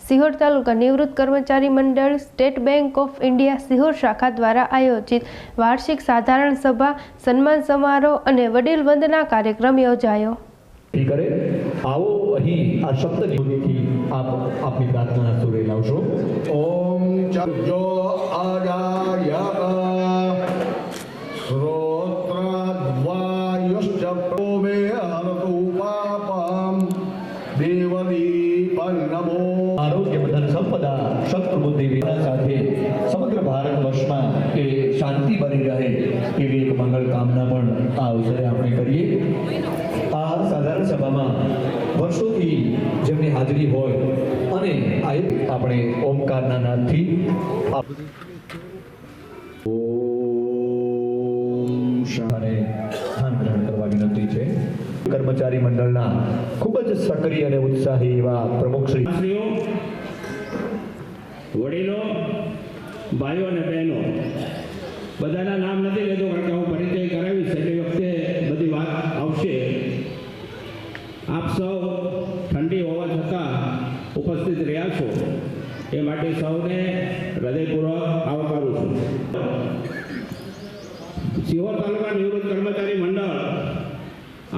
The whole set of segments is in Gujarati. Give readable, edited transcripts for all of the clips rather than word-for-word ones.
સિહોર તાલુકા નિવૃત્ત કર્મચારી મંડળ state bank of India Sihor શાખા દ્વારા આયોજિત વાર્ષિક સાધારણ સભા, સન્માન સમારોહ અને વડીલ વંદના કાર્યક્રમ યોજાયો। આવો અહીં આ શબ્દ નિધિથી આપની પ્રાર્થના સુરે લાવશો। ઓમ ચજો આગાયકા શ્રોત્રદ્વાયુશ્ચ પ્રોમે હરતુ પાપમ દેવદીપં નમો। આરોગ્ય ધન સંપદા શસ્ત્ર બુદ્ધિ વિના સાથે સમગ્ર ભારત વર્ષમાં એ શાંતિ બની રહે એવી એક મંગળ કામના પણ આ અવસરે આપણે કરીએ। આ સાધારણ સભામાં વર્ષોથી જેમની હાજરી હોય અને આપણે ઓમકારના નાદથી અને ધ્યાન ગ્રહણ કરવા વિનંતી છે। કર્મચારી મંડળના ખૂબ જ સક્રિય અને ઉત્સાહી એવા પ્રમુખ શ્રીઓ, વડીલો, ભાઈઓ અને બહેનો, બધાના નામ નથી લેતો કારણ કે હું પરિચય કરાવીશ એટલે વખતે બધી વાત આવશે। આપ સૌ ઠંડી હોવા છતાં ઉપસ્થિત રહ્યા છો એ માટે સૌને હૃદયપૂર્વક આવકારું છું। સિહોર તાલુકા નિવૃત્ત કર્મચારી મંડળ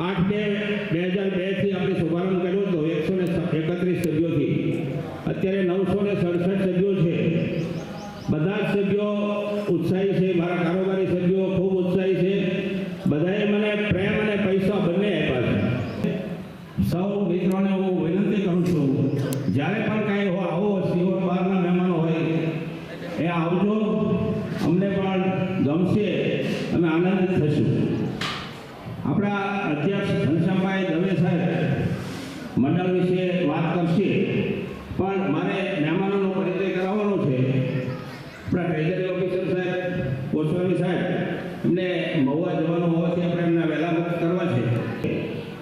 8/2/2002થી આપણે શુભારંભ કર્યો હતો 131 સભ્યોથી। અત્યારે 967 સભ્યો છે। બધા જ સભ્યો ઉત્સાહી છે, મારા કારોબારી સભ્યો ખૂબ ઉત્સાહી છે। બધાએ મને પ્રેમ અને પૈસા બંને આપ્યા છે। સૌ મિત્રોને હું વિનંતી કરું છું, જ્યારે પણ કાંઈ આવો સિહોર બહારના મહેમાનો હોય એ આવજો, અમને પણ ગમશે, અમે આનંદિત થશું। આપણા અધ્યક્ષ ઘનશ્યામભાઈ દવે સાહેબ મંડળ વિશે વાત કરશે, પણ મારે મહેમાનોનો પરિચય કરાવવાનો છે। આપણા ટ્રેઝરી ઓફિસર સાહેબ, ગોસ્વામી સાહેબ, એમને મહુવા જવાનું હોવાથી આપણે એમને વહેલા મુક્ત કરવા છે,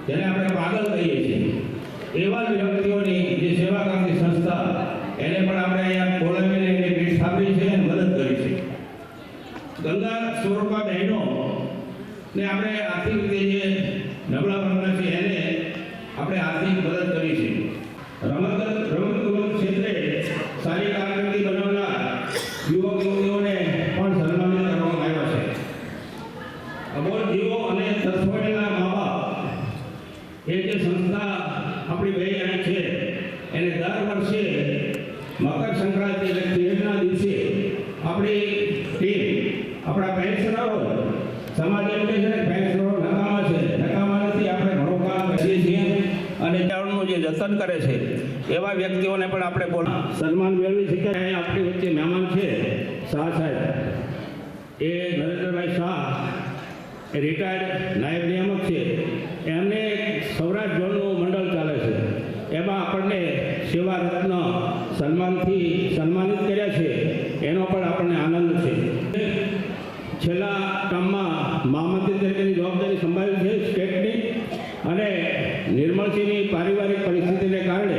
જેને આપણે પાગલ કહીએ છીએ। એવા વ્યક્તિઓની જે સેવા કરતી સંસ્થા એને પણ આપણે અહીંયા બોલાવીને એની ભેટ સાંભળી છે અને મદદ કરી છે। ગંગા સ્વરૂપા બહેનો ને આપણે આર્થિક રીતે જે નબળા વર્ગના છે એને આપણે આર્થિક મદદ કરી છે। રમતગમત ક્ષેત્રે સારી કારકિર્દી બનાવનાર યુવક યુવતીઓને પણ સન્માનિત કરવામાં આવ્યા છે। અબોલ જીવો અને તરફોડેલા મા બાપ એ જે સંસ્થા આપણી બે અહીં છે એને દર વર્ષે મકર સંક્રાંતિ એટલે તીજના દિવસે આપણી ટીમ આપણા પેન્શનરો, સમાજ એમ કહે છે ને પેન્શનરો નકામા છે, નકામા નથી, આપણે ઘણું કામ કરીએ છીએ અને નું જે જતન કરે છે એવા વ્યક્તિઓને પણ આપણે સન્માન મેળવી શકીએ। અહીં આપણી વચ્ચે મહેમાન છે શાહ સાહેબ, એ નરેન્દ્રભાઈ શાહ, એ રિટાયર્ડ નાયબ નિયામક છે, એમને સૌરાષ્ટ્ર ઝોનનું મંડળ ચાલે છે, એમાં આપણને સેવા રત્ન સન્માનથી સન્માનિત કર્યા છે, એનો પણ આપણને આનંદ છે। છેલ્લા કામમાં મહામંત્રી તરીકેની જવાબદારી સંભાળી છે સ્ટેટની, અને નિર્મળસિંહની પારિવારિક પરિસ્થિતિને કારણે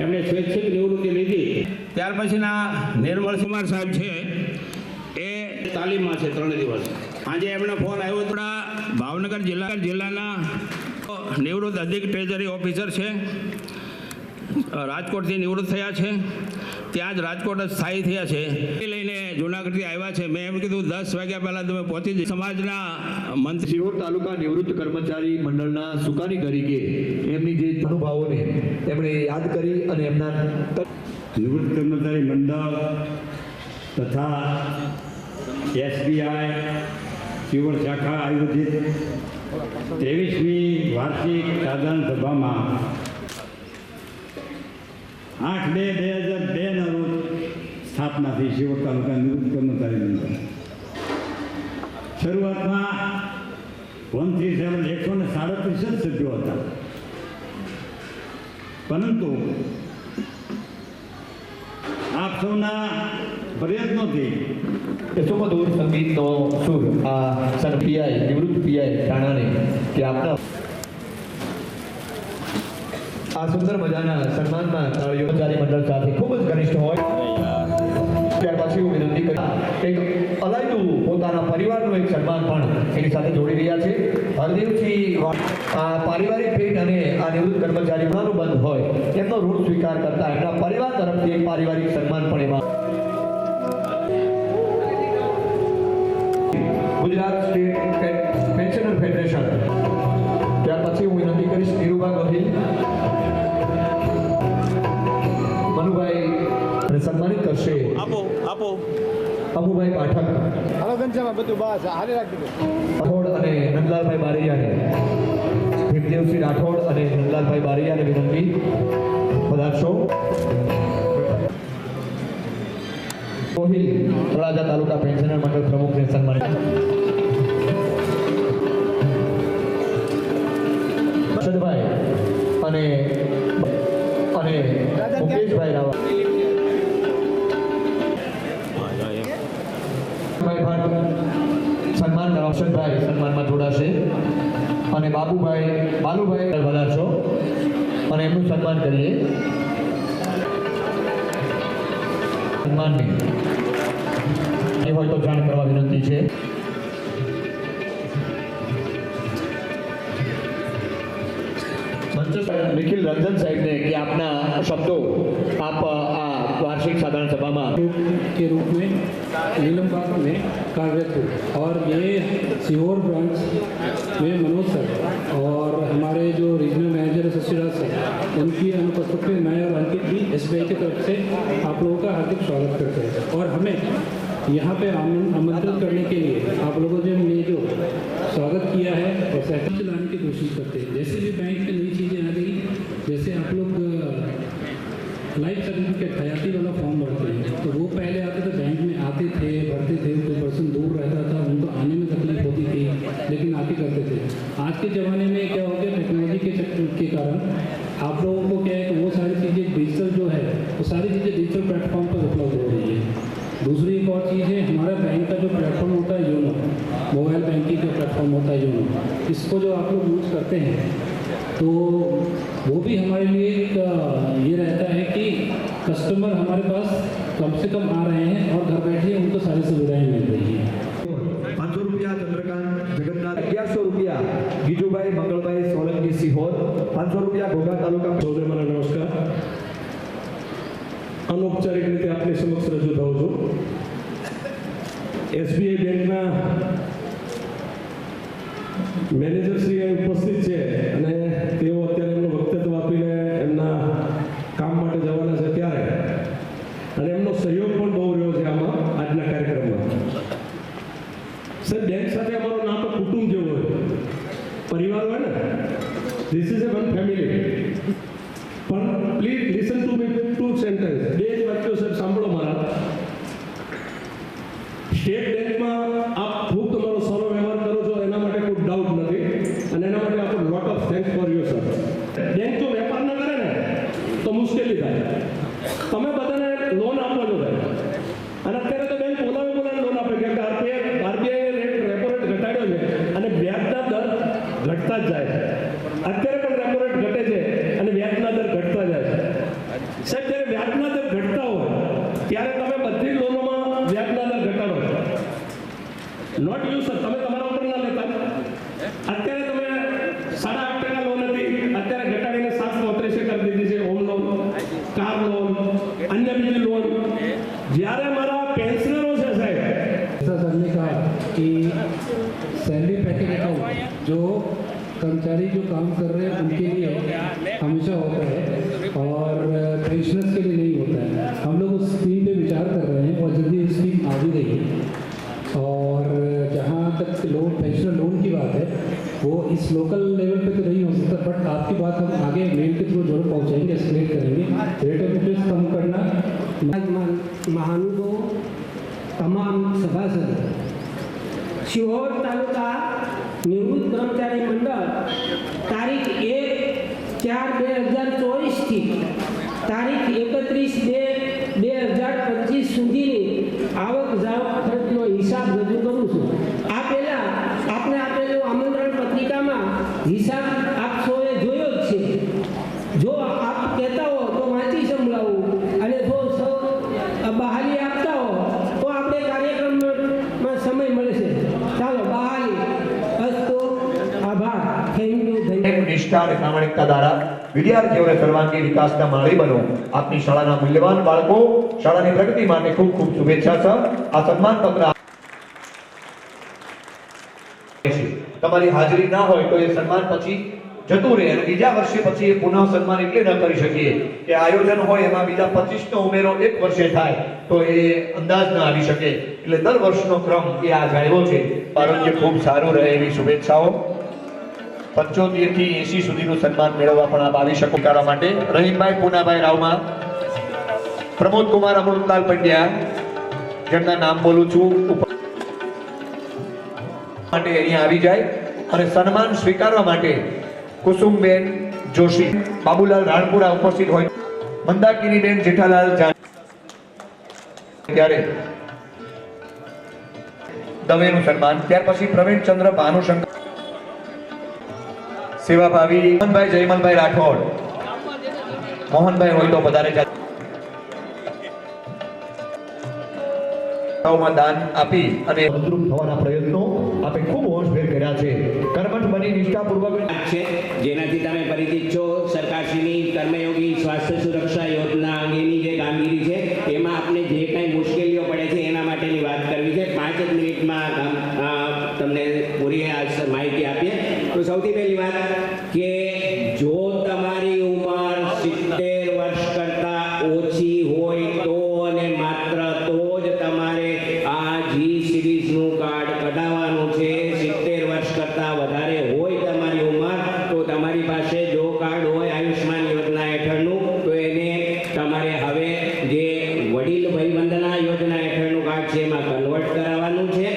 એમણે સ્વૈચ્છિક નિવૃત્તિ લીધી। ત્યાર પછીના નિર્મળસિંહ સાહેબ છે એ તાલીમમાં છે 3 દિવસ। આજે એમનો ફોન આવ્યો હતો, ભાવનગર જિલ્લાના નિવૃત્ત અધિક ટ્રેઝરી ઓફિસર છે, રાજકોટથી નિવૃત્ત થયા છે, ત્યાં જ રાજકોટ સ્થાયી થયા છે, એ લઈને જૂનાગઢથી આવ્યા છે। મેં એમ કીધું 10 વાગ્યા પહેલાં તમે પહોંચી જ સમાજના મંત્રી સિહોર તાલુકા નિવૃત્ત કર્મચારી મંડળના સુકાની તરીકે એમની જે અનુભવોને એમણે યાદ કરી અને એમના નિવૃત્ત કર્મચારી મંડળ તથા SBI સિહોર શાખા આયોજિત 23મી વાર્ષિક સાધારણ સભામાં 8/2/2002 રોજ સ્થાપના થઈ સિહોર તાલુકા નિવૃત્ત કર્મચારી મંડળ। શરૂઆતમાં 137 સભ્યો હતા, પરંતુ આપ સૌના પ્રયત્નોથી યશોમધુર સંગીતનો સુર આ પીઆઈ નિવૃત્ત પીઆઈ ઠાણાને કે આપના આ સુંદર મજાના સન્માનમાં કર્મચારી મંડળ સાથે ખૂબ જ ઘનિષ્ઠ હોય। ત્યાર પછી હું વિનંતી કરી અલાયદું પોતાના પરિવારનું એક સન્માન પણ એની સાથે જોડી રહ્યા છે. હરદેવજી આ પારિવારિક ભેટ અને આ નિવૃત્ત કર્મચારી બંધ હોય એમનો ઋણ સ્વીકાર કરતા એમના પરિવાર તરફથી એક પારિવારિક સન્માન પણ એમાં. ગુજરાત સ્ટેટ પેન્શનર ફેડરેશન, ત્યાર પછી હું વિનંતી કરીશ નીરુબા ગોહિલ, મનુભાઈ અને સન્માનિત કરશે અમુભાઈ પાઠક, રાઠોડ અને નંદલાલભાઈ બારૈયાને, ભીમદેવસિંહ રાઠોડ અને નંદલાલભાઈ બારૈયાને વિનંતી પધારશો. ગોહિલ તળાજા તાલુકા પેન્શનર મંડળ પ્રમુખને સન્માનિત. હર્ષદભાઈ અને મુકેશભાઈ રાવલ, સન્માન હર્ષદભાઈ સન્માનમાં જોડાશે અને બાલુભાઈ વધારશો અને એમનું સન્માન કરીએ. સન્માનની એ હોય તો જાણ કરવા વિનંતી છે. निखिल रंजन साहब ने कि अपना शब्दों आप वार्षिक साधारण सभा में के रूप में नीलमबाग में कार्यरत हूँ और ये सीहोर ब्रांच में मनोज सर और हमारे जो रीजनल मैनेजर शशिराज सर उनकी अनुपस्थिति में मैं और अंकित भी SBI की तरफ से आप लोगों का हार्दिक स्वागत करते हैं और हमें यहाँ पे आमंत्रित करने के लिए आप लोगों ने जो स्वागत किया है और सहयोग लाने की कोशिश करते हैं. जैसे भी बैंक में नई चीज़ें आ गई, जैसे आप लोग लाइफ सर्टिफिकेट हयाती वाला फॉर्म भरते हैं तो वो पहले आते थे, बैंक में आते थे, भरते थे, कोई पर्सन दूर रहता था, उनको आने में तकलीफ होती थी लेकिन आके करते थे. आज के ज़माने में क्या हो गया, टेक्नोलॉजी के कारण आप लोगों को क्या है कि वो सारी चीज़ें डिजिटल जो है वो सारी चीज़ें डिजिटल प्लेटफॉर्म पर उपलब्ध हो रही है. दूसरी एक और चीज़ है, हमारा बैंक का जो प्लेटफॉर्म होता है योनो, मोबाइल बैंकिंग का प्लेटफॉर्म होता है योनो, इसको जो आप लोग यूज़ करते हैं तो वो भी हमारे लिए एक ये रहता है कि कस्टमर हमारे पास कम से कम आ रहे हैं और घर बैठे उनको सारी सुविधाएं मिल रही हैं. 500 रुपया चंद्रकांत जगन्नाथ, 1100 रुपया गीजूभाई मंगलभाई सोलंकी सिहोर, 500 रुपया घोघा तालुका. સૌને નમસ્કાર. અનૌપચારિક રીતે આપની સમક્ષ રજૂ થઉં છું. SBI બેંકના મેનેજરશ્રી ઉપસ્થિત છે અને તેઓ અત્યારે એમનું વક્તવ્ય આપીને એમના કામ માટે જવાના છે ત્યારે અને એમનો સહયોગ પણ બહુ રહ્યો છે આમાં આજના કાર્યક્રમમાં. સાહેબ, બેંક સાથે અમારો નાતો કુટુંબ જેવો હોય, પરિવાર હોય ને, this is a one family. પણ please listen to me two sentence, બે જ વાક્યો સાહેબ સાંભળો મારા. સ્ટેટ બેંકમાં આપ ખૂબ તમારો સારો વ્યવહાર કરો છો એના માટે કોઈ ડાઉટ નથી અને એના માટે આપણો lot of thanks for you sir. Bank જો વેપાર ન કરે ને તો મુશ્કેલી થાય. તમે બધાને લોન આપો છો સાહેબ અને અત્યારે તો બેંક બોલાવે લોન આપે કે આરબીઆઈ રેપો રેટ ઘટાડ્યો છે અને વ્યાજના દર ઘટતા જ જાય છે. અત્યારે પણ રેપો રેટ ઘટે છે અને વ્યાજના દર ઘટતા જાય છે. સાહેબ, જ્યારે વ્યાજના દર ઘટતા હોય ત્યારે તમે બધી લોનોમાં વ્યાજના દર ઘટાડો છો. નોટ યુ સર, તમે તમારા ઉપર ના લેતા. અત્યારે તમે 8.5% લોન હતી, અત્યારે ઘટાડીને 7.33 કરી દીધી છે. હોમ લોન, કાર લોન, અન્ય બીજી લોન. જ્યારે મારા પેન્શનરો છે સાહેબ, ऐसा सर ने कहा कि सैलरी पैकेज अकाउंट जो कर्मचारी जो काम कर रहे हैं उनके लिए हमेशा होता है और पेंशनर्स के लिए नहीं होता है. हम लोग उस स्कीम पे विचार कर रहे हैं और जल्दी स्कीम आ भी गई है. और जहाँ तक लोन पेंशनर लोन की बात है वो इस लोकल लेवल पे तो नहीं हो सकता, बट आपकी बात हम आगे मेल के थ्रू जरूर पहुँचाएंगे, एस्केलेट करेंगे. रेट ऑफ इंटरेस्ट कम करना. महानुभाव तमाम सभासद, सीहोर तालुका निवृत्त कर्मचारी मंडल तारीख 1/4/2024 થી તારીખ 31/2/2025 સુધીની આવક જાવક ખર્ચનો હિસાબ રજૂ કરું છું. આ પહેલા આપણે આપેલું આમંત્રણ પત્રિકામાં હિસાબ આપ સૌએ જોયો જ છે. જો આપ કહેતા હો તો વાંચી સંભળાવું અને જો સૌ બહાલી આપતા હો તો આપણે કાર્યક્રમ નિષ્ઠા અને પ્રામાણિકતા દ્વારા વિદ્યાર્થીઓને સર્વાંગી વિકાસના માળી બનો. આપની શાળાના મૂલ્યવાન બાળકો શાળાની પ્રગતિ માટે ખૂબ ખૂબ શુભેચ્છા સર. આ સન્માન પત્ર તમારી હાજરી ના હોય તો એ સન્માન પછી જતું રહે અને બીજા વર્ષે પછી એ પુનઃ સન્માન એટલે ન કરી શકીએ કે આયોજન હોય એમાં બીજા 25 નો ઉમેરો એક વર્ષે થાય તો એ અંદાજ ન આવી શકે. એટલે દર વર્ષનો ક્રમ એ આ જાળવ્યો છે. આરોગ્ય ખૂબ સારું રહે એવી શુભેચ્છાઓ. 75 થી 80 સુધીનું સન્માન મેળવવા પણ આપ આવી શકો. કરવા માટે રહીમભાઈ પૂનાભાઈ રાવમા, પ્રમોદ કુમાર અમૃતલાલ પંડ્યા, જેમના નામ બોલું છું માટે અહીંયા આવી જાય અને સન્માન સ્વીકારવા માટે કુસુમબેન જોશી, બાબુલાલ રાણપુરા ઉપસ્થિત હોય, મંદાકિનીબેન જેઠાલાલ ત્યારે દવેનું સન્માન. ત્યાર પછી પ્રવીણચંદ્ર ભાનુશંકર, સેવાભાવી મોહનભાઈ જયમલભાઈ રાઠોડ, મોહનભાઈ હોય તો વધારે દાન આપી અને મદદરૂપ થવાના પ્રયત્નો આપે ખૂબ હોશભેર કર્યા છે. કર્મઠ બની નિષ્ઠાપૂર્વક છે જેનાથી તમે પરિચિત છો. સરકારશ્રીની કર્મયોગી સ્વાસ્થ્ય સુરક્ષા યોજના અંગેની જે કામગીરી છે એમાં આપણે જે કંઈ મુશ્કેલીઓ પડે છે એના માટેની વાત કરવી છે. 5 જ મિનિટમાં તમને પૂરી માહિતી આપીએ. તો સૌથી પહેલી વાત કે જો તમારી ઉંમર 70 વર્ષ કરતા ઓછી હોય તો અને માત્ર તો જ તમારે આ જી સિરીઝનું કાર્ડ કઢાવવાનું છે. 70 વર્ષ કરતા વધારે હોય તમારી ઉંમર તો તમારી પાસે જો કાર્ડ હોય આયુષ્માન યોજના હેઠળનું તો એને તમારે હવે જે વડીલ વયવંદના યોજના હેઠળનું કાર્ડ છે એમાં કન્વર્ટ કરાવવાનું છે.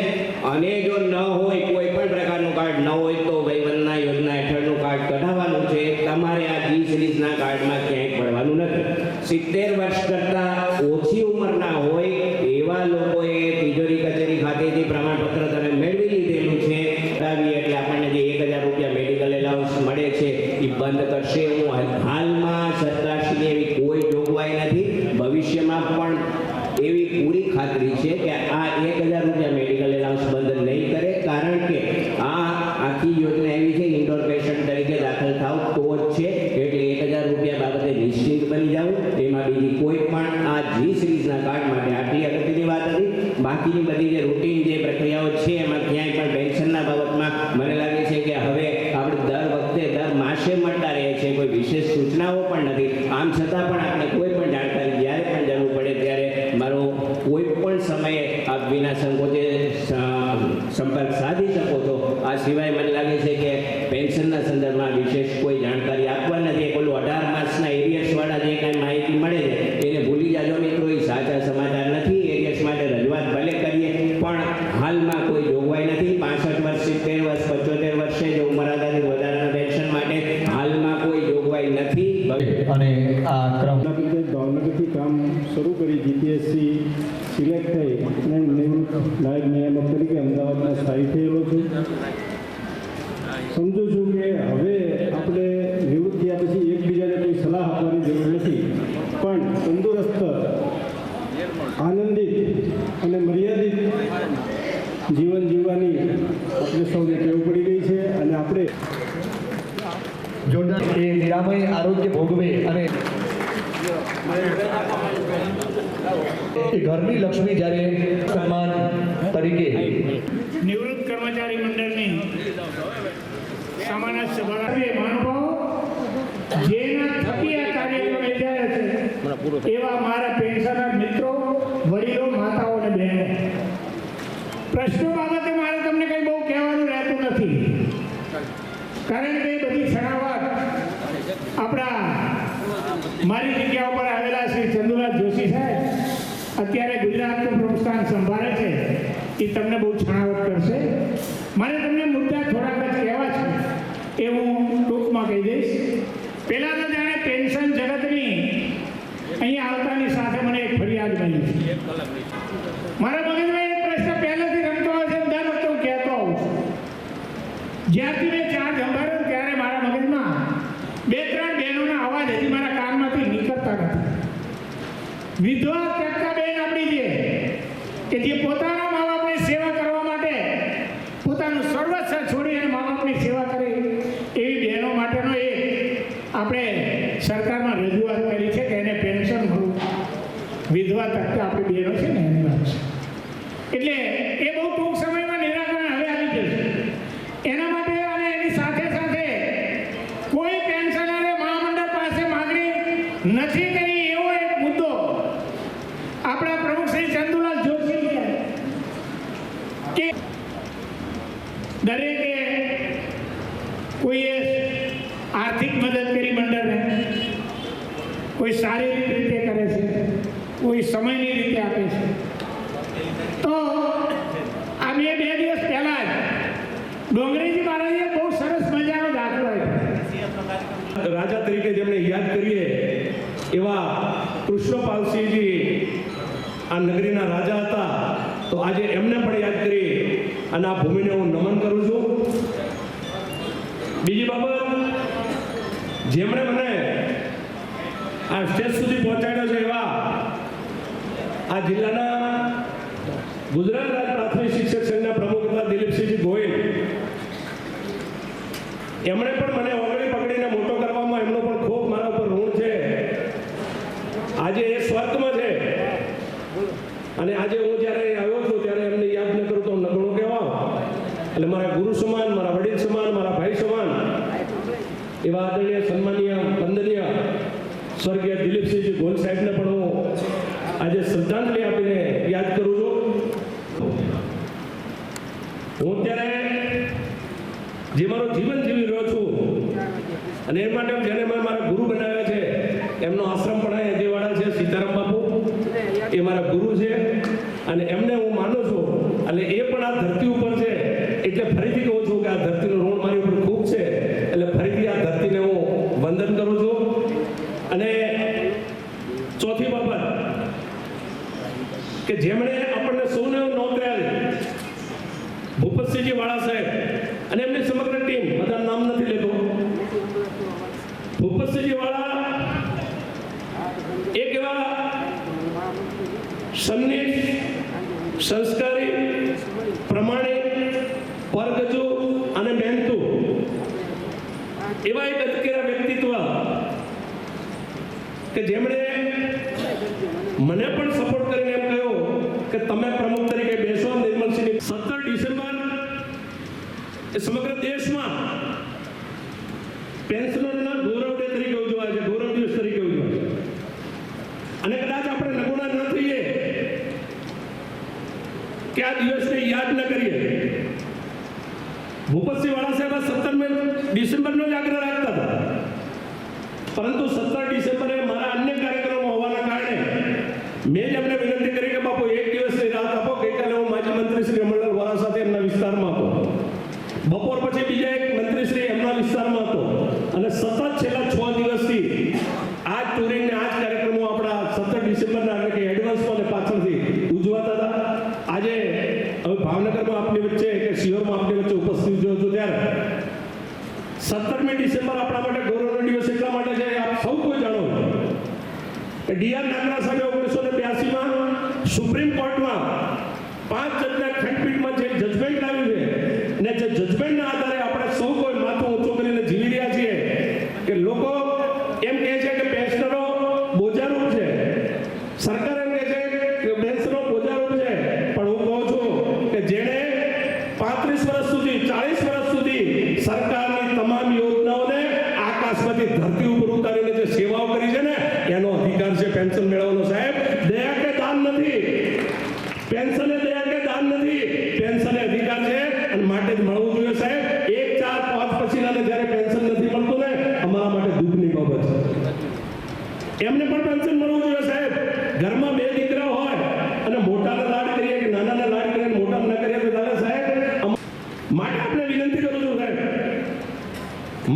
અને જો ન હોય કોઈ પણ પ્રકારનું કાર્ડ ન હોય તો વયવંદના યોજના હેઠળનું કાર્ડ કઢાવવાનું છે. તમારે આ જી સિરીઝના કાર્ડમાં ક્યાંય પડવાનું નથી. 70 વર્ષ કરતા ઓછી ઉંમરના હોય એવા લોકોએ તિજોરી કચેરી ખાતેથી પ્રમાણપત્ર તમે મેળવી લીધેલું છે એટલે આપણને જે 1000 રૂપિયા મેડિકલ એલાઉન્સ મળે છે એ બંધ કરશે. હાલમાં સરકારશ્રીની એવી કોઈ જોગવાઈ નથી. ભવિષ્યમાં પણ એવી પૂરી ખાતરી છે કે આ 1000 રૂપિયા મેડિકલ એલાઉન્સ બંધ નહીં કરે. કારણ કે આ આખી યોજના એવી છે ઇન્ડોર પેશન્ટ તરીકે દાખલ થાવ તો જ છે. એટલે 1000 રૂપિયા બાબતે નિશ્ચિંત બની જાવ. એમાં બીજી કોઈ પણ આ જી સિરીઝના કાર્ડ માટે આટલી અગત્યની વાત હતી. બાકીની બધી જે રૂટીન જે પ્રક્રિયાઓ છે એમાં ક્યાંય પણ પેન્શનના બાબતમાં મને લાગે છે કે હવે આપણે દર વખતે દર માસે મળતા રહે છે. કોઈ વિશેષ સૂચનાઓ પણ નથી. આમ છતાં પણ આપણે કોઈ પણ જાણકારી જ્યારે પણ જરૂર પડે ત્યારે મારો કોઈ પણ સમયે આપ વિના સંકોચે સંપર્ક સાધી શકો છો. આ સિવાય મને લાગે છે કે પેન્શનના સંદર્ભમાં વિશેષ કોઈ જાણકારી આપવા નથી. પેલું 18 માસના એરિયર્સવાળા જે કાંઈ માહિતી મળે છે એને ભૂલી જાજો મિત્રો. એ સાચા સમાચાર નથી. એરિયર્સ માટે રજૂઆત ભલે કરીએ પણ હાલમાં કોઈ જોગવાઈ નથી. 65 વર્ષ 70 વર્ષ 75 વર્ષે જો ઉંમર આધારિત વધારાના પેન્શન માટે હાલમાં કોઈ જોગવાઈ નથી. અને આ ક્રમ ભાવનગરથી કામ શરૂ કરી જીપીએસસી સિલેક્ટ થઈ અને નિવૃત્ત નાયબ નિયામક તરીકે અમદાવાદમાં સ્થાયી થયેલો છું. સમજુ છું કે હવે આપણે નિવૃત્ત થયા પછી એકબીજાને કોઈ સલાહ આપવાની જરૂર નથી, પણ તંદુરસ્ત, આનંદિત અને મર્યાદિત જીવન જીવવાની આપણે સૌને ટેવ પડી ગઈ છે. અને આપણે જોરદાર એ નિરામય આરોગ્ય ભોગવે અને ઘરની લક્ષ્મી જ્યારે સન્માન તરીકે નિવૃત્ત કર્મચારી મંડળની સામાન્ય સભા મહાનુભાવો જેના થકી આ કાર્યક્રમ યોજાય છે એવા મારા પેન્શનર મિત્રો, વડીલો, માતાઓ અને બહેનો, પ્રશ્નો બાબતે મારે તમને કંઈ બહુ કહેવાનું રહેતું નથી. કારણ કે બધી છણાવટ આપણા મારી જગ્યા ઉપર આવેલા શ્રી ચંદુલાલ જોશી સાહેબ અત્યારે ગુજરાતનું પ્રમુખ સંભાળે છે એ તમને બહુ છણાવટ કરશે. મારે તમને મુદ્દા થોડાક જ કહેવા છે એ હું ટૂંકમાં કહી દઈશ. પહેલાં તો જાણે પેન્શન જગતની અહીંયા આવતાની સાથે મને એક ફરિયાદ મળી છે. મારા મગજમાં એક પ્રશ્ન પહેલેથી રમતો હોય છે, દર વખતે હું કહેતો આવું છું. જ્યારથી મેં ચાર્જ સંભાળ્યો ત્યારે મારા મગજમાં 2-3 બહેનોના અવાજ હજી મારા કાનમાંથી નીકળતા નથી. વિધવા ત્યક્તા બેન આપણી કે જે પોતાના મા બાપની સેવા કરવા માટે પોતાનું સર્વસ્વ છોડી અને મા બાપની સેવા કરે એવી બહેનો માટેનો આપણે સરકારમાં રજૂઆત કરી છે કે એને પેન્શન મળવું, વિધવા તકતા આપણી બહેનો છે ને એની વાત છે, એટલે એ બહુ ટૂંક સમયમાં નિરાકરણ હવે આવી જશે એના માટે. અને એની સાથે સાથે કોઈ પેન્શનરે મહામંડળ પાસે માગણી નથી કરી એવો એક મુદ્દો આપણા પ્રમુખ શ્રી ચંદુલાલ જોશી કે દરેકે કોઈએ આર્થિક મદદ કરી મંડળને, કોઈ શારીરિક રીતે કરે છે, કોઈ સમયની રીતે આપે છે. તો આ બે દિવસ પહેલા જ ડોંગરેજી મહારાજે બહુ સરસ મજાનો દાખલો આપ્યો. રાજા તરીકે જેમને યાદ કરીએ એવા કૃષ્ણપાલસિંહજી આ નગરીના રાજા હતા, તો આજે એમને પણ યાદ કરી અને આ ભૂમિને હું નમન કરું છું. બીજી બાબત, જેમણે મને આ સ્ટેજ સુધી પહોંચાડ્યો છે એવા આ જિલ્લાના ગુજરાત રાજ્ય પ્રાથમિક શિક્ષક સંઘના પ્રમુખ હતા દિલીપસિંહજી ગોયલ, એમણે પણ મને ઓગળી પકડીને મોટો કરવામાં એમનો પણ ખૂબ મારા ઉપર ઋણ છે. આજે એ સ્વર્ગમાં છે અને આજે હું જ્યારે આવ્યો છું ત્યારે એમને યાદ ન કરું તો નગણો કહેવા. એટલે મારા ગુરુ સમાન, મારા વડીલ સમાન, મારા ભાઈ સમાન એવા આદરણીય સન્માનીય વંદનીય સ્વર્ગીય દિલીપસિંહજી ગોયલ સાહેબને પણ હું આજે શ્રદ્ધાંજલિ આપીને યાદ કરું છું. હું અત્યારે જે મારું જીવન જીવી રહ્યો છું અને એ માટે જેને મેં મારા ગુરુ બનાવ્યા છે એમનો આશ્રમ પણ અહીંયા દેવાડા છે, સીતારામ બાપુ એ મારા ગુરુ છે અને એમને હું માનું છું. એટલે એ પણ આ ધરતી ઉપર છે એટલે ફરીથી કહું છું કે આ ધરતીનું ઋણ મારી ઉપર ખૂબ છે, એટલે ફરીથી આ ધરતીને હું વંદન કરું છું. અને ચોથી બાબત કે જેમણે આપણને સૌને નોંધેલ ભૂપતસિંહજી વાળા સાહેબ અને એમની સમગ્ર ટીમ, બધા નામ નથી લેતો, ભૂપતસિંહજી વાળા એક એવા સન્નિષ્ઠ, સંસ્કારી, પ્રમાણિક, પરગજુ અને મહેનતુ એવા એક અધકેરા વ્યક્તિત્વ કે જેમણે મને પણ સપોર્ટ કરીને એમ કહ્યું કે તમે પ્રમુખ તરીકે બેસો. નિર્મલસિંહ 17 ડિસેમ્બર એ સમગ્ર દેશમાં પેન્શનરોના ગૌરવ ડે તરીકે ઉજવાય છે, ગૌરવ દિવસ તરીકે ઉજવાય છે. અને કદાચ આપણે નગુણા ન થઈએ કે આ દિવસને યાદ ન કરીએ. ભૂપતસિંહ વાળા સાહેબ 17 ડિસેમ્બરનો જ આગ્રહ રાખતા હતા, પરંતુ 17 ડિસેમ્બરે મારા અન્ય કાર્યક્રમો હોવાના કારણે મેં જ એમને વિનંતી કરી કે બાપુ એક દિવસની રાત આપો. ગઈકાલે હું માજી મંત્રી શ્રી અમરલાલ વોરા સાથે એમના વિસ્તારમાં હતો, બપોર પછી બીજા એક મંત્રી શ્રી એમના વિસ્તારમાં હતો અને સતત છેલ્લા 6 દિવસથી આ ટુરિંગ ને આ જ કાર્યક્રમો આપણા 17 ડિસેમ્બરના એટલે કે એડવાન્સમાં અને પાછળથી ઉજવાતા હતા. આજે હવે ભાવનગરમાં આપની વચ્ચે કે શિહોરમાં આપની વચ્ચે ઉપસ્થિત છું ત્યારે 17મી ડિસેમ્બર આપણા માટે ગૌરવનો દિવસ એટલા માટે છે, આપ સૌ કોઈ જાણો કે ડીઆર નાગરા સાહેબે 1982માં સુપ્રીમ કોર્ટમાં 5 જજના ખંડપીઠમાં જે જજમેન્ટ લાવ્યું છે ને જે જજમેન્ટના આધારે આપણે સૌ કોઈ માથું ઊંચું કરીને જીવી રહ્યા છીએ કે લોકો એમ કહે છે કે પેન્શનરો બોજારૂપ છે, સરકાર એમ કહે છે કે પેન્શનરો બોજારૂપ છે, પણ હું કહું છું કે જેણે 35 વર્ષ સુધી 40 વર્ષ સુધી સરકારની તમામ યોજનાઓને આકાશમાંથી ધરતી ઉપર ઉતારીને જે સેવાઓ કરી છે ને એનો અધિકાર છે પેન્શન મેળવવાનો. સાહેબ, દયા કે દાન નથી, પેન્શન એ દયા કે દાન નથી, પેન્શન એ અધિકાર છે અને માટે જ મળવું જોઈએ. સાહેબ, 1, 4, 5 પછીનાને જ્યારે પેન્શન નથી મળતું ને અમારા માટે દુઃખની બાબત છે. એમને પણ પેન્શન મળવું જોઈએ. સાહેબ, ઘરમાં 2 દીકરા હોય અને મોટાને લાડ કરીએ કે નાનાને લાડ કરીએ મોટાને ન કરીએ તો ચાલે. સાહેબ, માટે આપણે વિનંતી કરું છું સાહેબ,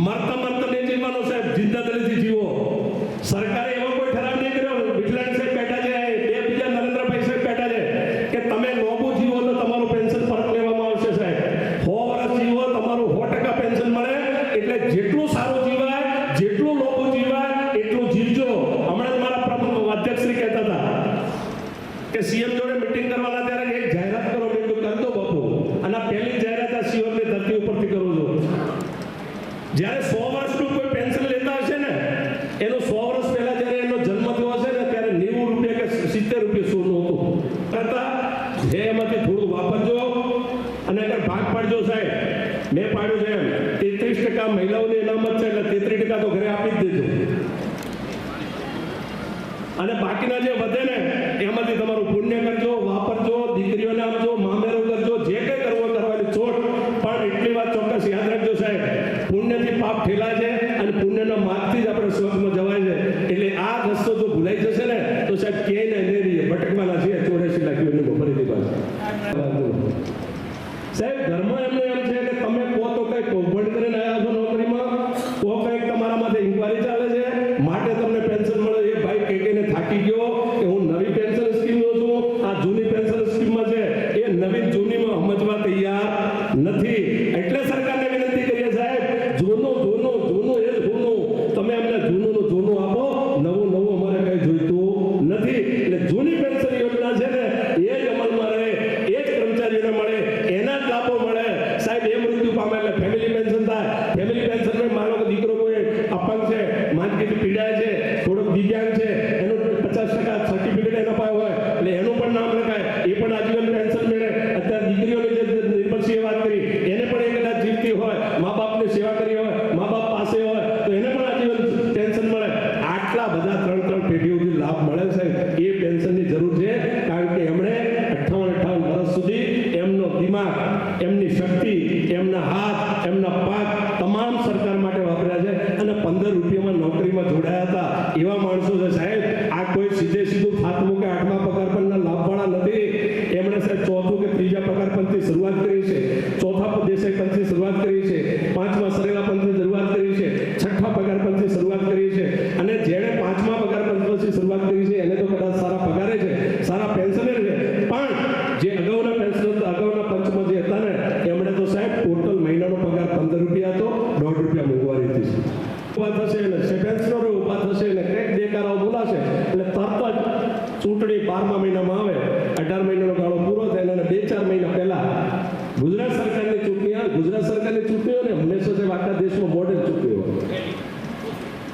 મરતા મરતા નહીં જીવવાનો સાહેબ, જિંદા દિલથી જીવો. સરકારે એવો કોઈ ઠરાવ નહીં કર્યો. વિઠલાણી સાહેબ બેઠા છે, 2 બીજા નરેન્દ્રભાઈ સાહેબ બેઠા છે કે તમે લોબુ જીવો તો તમારું પેન્શન પરત લેવામાં આવશે. સાહેબ, 100 વર્ષ જીવો તમારું 100% પેન્શન મળે. એટલે જેટલું સારું જીવાય, જેટલું લોબુ જીવાય એટલું જીવજો. હમણાં જ મારા પ્રમુખ અધ્યક્ષ શ્રી કહેતા હતા કે સીએમ જોડે મીટિંગ કરવાના ત્યારે એક જાહેરાત કરો. મેં કીધું કરી દો બાપુ, અને પહેલી જાહેરાત આ સીએમની ધરતી ઉપરથી કરું છું. જ્યારે 100 વર્ષનું કોઈ પેન્શન લેતા હશે ને અને બાકીના જે વધે ને એમાંથી તમારું પુણ્ય કરજો, વાપરજો, દીકરીઓને આપજો, મામેરો કરજો, જે કંઈ કરવું કરવાની છોડ. પણ એટલી વાત ચોક્કસ યાદ રાખજો સાહેબ, પુણ્યથી પાપ ઠેલાય છે અને પુણ્યના માર્ગથી જ આપણે સ્વર્ગમાં જવાય છે. એટલે આ રસ્તો જો ભૂલાઈ જશે ને તો સાહેબ ક્યાંય ને નહીં ભટકવાના છે 84 લાખ યુનિટનો ફરીથી પાછું. સાહેબ ધર્મ એમનો એમ છે કે તમે કહો તો કંઈક કૌભાંડ કરીને આવ્યા છો નોકરીમાં, તો કંઈક તમારા માટે ઇન્કવાયરી ચાલે છે માટે તમને પેન્શન મળે. એ ભાઈ કહીને થાકી ગયો કે હું નવી પેન્શન સ્કીમ લો છું, આ જૂની પેન્શન સ્કીમમાં છે એ નવી જૂનીમાં સમજવા તૈયાર નથી. એટલે સરકારને વિનંતી કરીએ સાહેબ, જૂનું જૂનું જૂનું એ જ જૂનું, તમે અમને જૂનું જૂનું આપો, નવું નવું અમારે કઈ જોઈતું નથી. એટલે જૂની પેન્શન યોજના છે ને એ જ અમલમાં રહે, એ જ કર્મચારીઓને મળે, એના જ લાભો મળે. સાહેબ એ મૃત્યુ પામે એટલે ફેમિલી પેન્શન થાય. ફેમિલી પેન્શનમાં માનો કે દીકરો કોઈ અપંગ છે, માનસિક પીડાય છે, થોડોક દિવ્યાંગ છે, એનું 50% સર્ટિફિકેટ એના પાસે હોય એટલે એનું પણ નામ લખાય, એ પણ આજીવન પેન્શન મળે. અત્યારે દીકરીઓની જે નિર્મલસિંહે વાત કરી એને પણ એ કદાચ જીવતી હોય, મા બાપની સેવા કરી હોય, મા બાપ પાસે હોય તો એને પણ આજીવન પેન્શન મળે. આટલા બધા 3 પેઢીઓ સુધી લાભ મળે છે. એ પેન્શનની જરૂર છે કારણ કે એમણે 58 વર્ષ સુધી એમનો દિમાગ, એમની શક્તિ, એમના હાથ, એમના પગ તમામ સરકાર માટે વાપર્યા છે અને 15 રૂપિયામાં નોકરીમાં જોડાયા હતા એવા માણસો છે સાહેબ. આ કોઈ સીધું 7મા કે 8મા પગાર પરના લાભવાળા નથી. એમણે સાહેબ 4થું કે 3જા પગાર પંચની શરૂઆત કરી છે, 4થા દેસાઈ પંચની શરૂઆત કરી છે, 5મા સરેલા પંચની શરૂઆત કરી છે, 6ઠા પગાર પંચની શરૂઆત કરી છે અને જેણે 5મા પગાર પંચની શરૂઆત કરી છે એને તો કદાચ સારા પગારે છે, સારા પેન્શનર છે. પણ જે અગાઉના પેન્શન અગાઉના પંચમાં જે હતા ને એમણે તો સાહેબ ટોટલ મહિનાનો પગાર 15 રૂપિયા હતો, 1.5 રૂપિયા મોંઘવારી હતી. ઉભા થશે ને પેન્શનરો ઉભા થશે ને કંઈક દેકારાઓ બોલાશે એટલે તરત જ ચૂંટણી 12મા મહિનામાં આવે, 18 મહિનાનો ગાળો પૂરો થાય અને 2-4 મહિના પહેલા ગુજરાત સરકારની ચૂંટણી આવે. ગુજરાત સરકારની ચૂંટણીઓને હંમેશા સાહેબ આખા દેશમાં મોડેલ ચૂંટણીઓ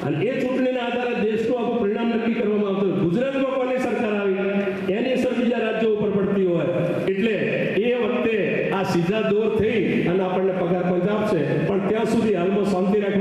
અને એ ચૂંટણીના આધારે દેશનું આખું પરિણામ નક્કી કરવામાં આવતું. ગુજરાતમાં કોની સરકાર આવી એની અસર બીજા રાજ્યો ઉપર પડતી હોય એટલે એ વખતે આ સીધા દોર થઈ અને આપણને પગાર પંચ આપશે. પણ ત્યાં સુધી હાલમાં શાંતિ રાખવા